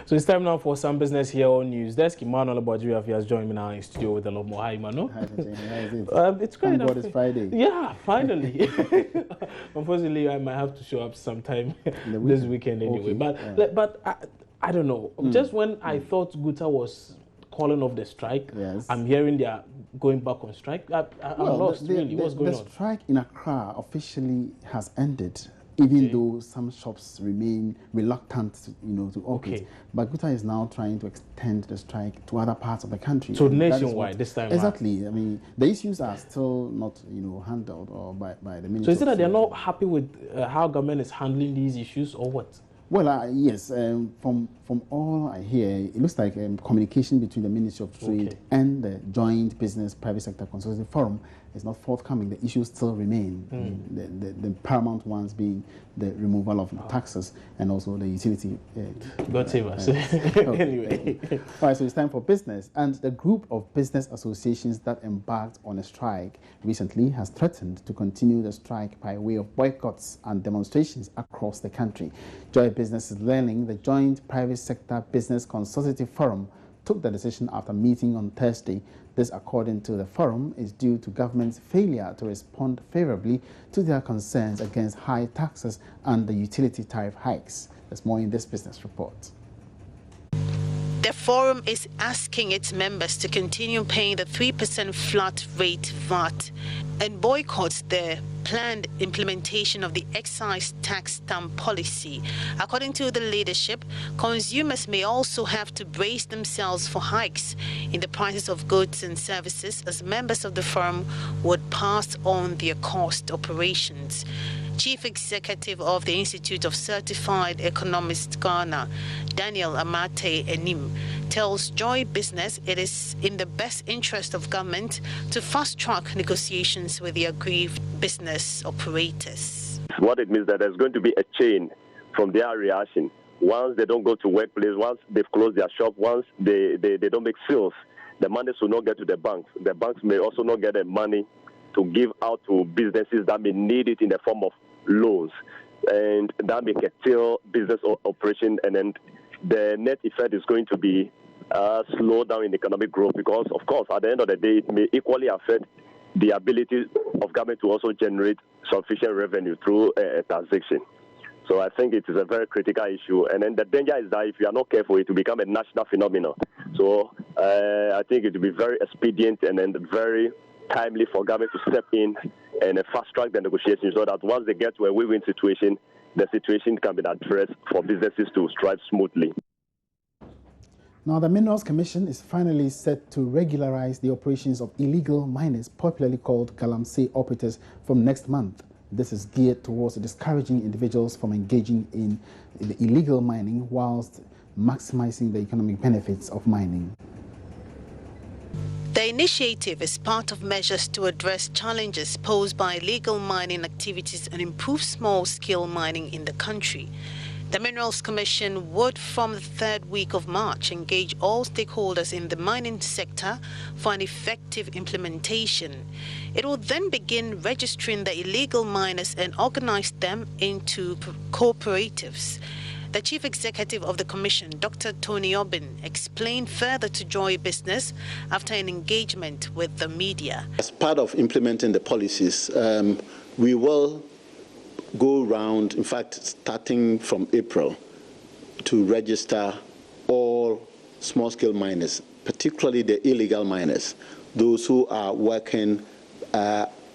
So it's time now for some business here on News Desk. Emmanuel Abadjiri has joined me now in studio with a lot more. Hi, Emmanuel. Hi, It's great. Thank God it's Friday. Yeah, finally. Unfortunately, I might have to show up sometime this weekend anyway. Okay. But I don't know. Just when I thought Guta was calling off the strike, yes, I'm hearing they are going back on strike. I'm lost, really. What's going on? The strike in Accra officially has ended, even though some shops remain reluctant to operate. Okay. But Guta is now trying to extend the strike to other parts of the country. So nationwide this time. Exactly. I mean, the issues are still not handled or by the ministry. So is it that they're not happy with how government is handling these issues, or what? Well, yes. From all I hear, it looks like communication between the Ministry of Trade and the Joint Business Private Sector Consultative Forum is not forthcoming. The issues still remain. The paramount ones being the removal of taxes and also the utility. God save us. Anyway. All right, so it's time for business. And the group of business associations that embarked on a strike recently has threatened to continue the strike by way of boycotts and demonstrations across the country. Joy Business is learning the Joint Private Sector Business Consultative Forum took the decision after meeting on Thursday. This, according to the forum, is due to government's failure to respond favorably to their concerns against high taxes and the utility tariff hikes. There's more in this business report. The forum is asking its members to continue paying the 3% flat rate VAT and boycotts the planned implementation of the excise tax stamp policy. According to the leadership, consumers may also have to brace themselves for hikes in the prices of goods and services, as members of the forum would pass on their cost operations. Chief Executive of the Institute of Certified Economists Ghana, Daniel Amate Enim, tells Joy Business it is in the best interest of government to fast-track negotiations with the aggrieved business operators. What it means that there's going to be a chain from their reaction. Once they don't go to workplace, once they've closed their shop, once they don't make sales, the money will not get to the banks. The banks may also not get the money to give out to businesses that may need it in the form of loans, and that may curtail business operation, and then the net effect is going to be slow down in economic growth, because of course at the end of the day it may equally affect the ability of government to also generate sufficient revenue through taxation. So I think it is a very critical issue, and then the danger is that if you are not careful, it will become a national phenomenon. So I think it will be very expedient and then very timely for government to step in and fast-track the negotiations, so that once they get to a win-win situation, the situation can be addressed for businesses to strive smoothly. Now, the Minerals Commission is finally set to regularize the operations of illegal miners, popularly called Galamsey operators, from next month. This is geared towards discouraging individuals from engaging in the illegal mining whilst maximizing the economic benefits of mining. The initiative is part of measures to address challenges posed by illegal mining activities and improve small-scale mining in the country. The Minerals Commission would, from the third week of March, engage all stakeholders in the mining sector for an effective implementation. It will then begin registering the illegal miners and organize them into cooperatives. The Chief Executive of the Commission, Dr. Tony Obin, explained further to Joy Business after an engagement with the media. As part of implementing the policies, we will go around, in fact, starting from April, to register all small-scale miners, particularly the illegal miners, those who are working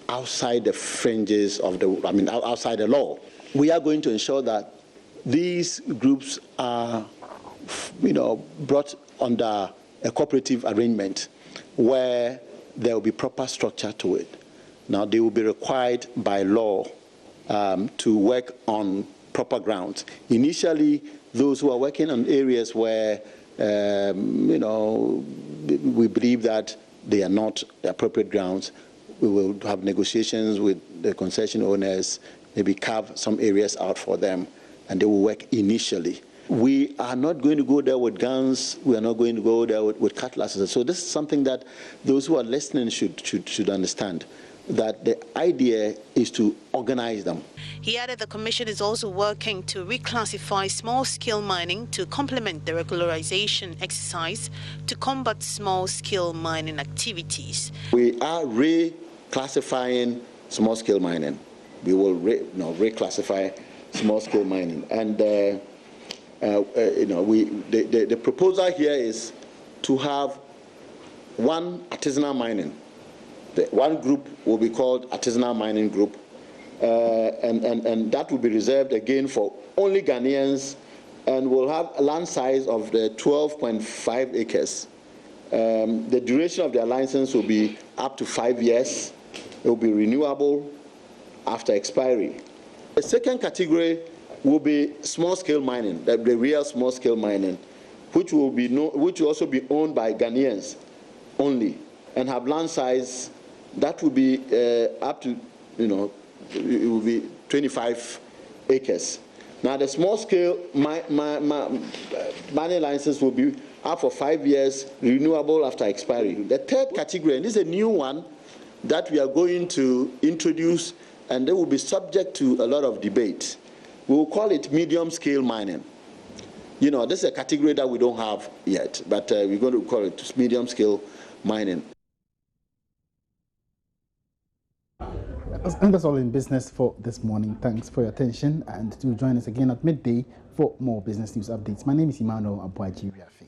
outside the fringes of outside the law. We are going to ensure that these groups are, brought under a cooperative arrangement where there will be proper structure to it. Now, they will be required by law to work on proper grounds. Initially, those who are working on areas where, we believe that they are not the appropriate grounds, we will have negotiations with the concession owners, maybe carve some areas out for them, and they will work initially. We are not going to go there with guns. We are not going to go there with cutlasses. So this is something that those who are listening should understand. that the idea is to organize them. He added the Commission is also working to reclassify small-scale mining to complement the regularization exercise to combat small-scale mining activities. We are reclassifying small-scale mining. We will reclassify small-scale mining, and the proposal here is to have one artisanal mining. One group will be called artisanal mining group, and that will be reserved again for only Ghanaians, and will have a land size of 12.5 acres. The duration of their license will be up to 5 years. It will be renewable after expiry. The second category will be small-scale mining, the real small-scale mining, which will also be owned by Ghanaians only, and have land size that will be up to, it will be 25 acres. Now, the small-scale mining license will be up for 5 years, renewable after expiry. The third category, and this is a new one that we are going to introduce, and they will be subject to a lot of debate. We will call it medium-scale mining. This is a category that we don't have yet, but we're going to call it medium-scale mining. And that's all in business for this morning. Thanks for your attention, and do join us again at midday for more business news updates. My name is Emmanuel Abuaji Riafe.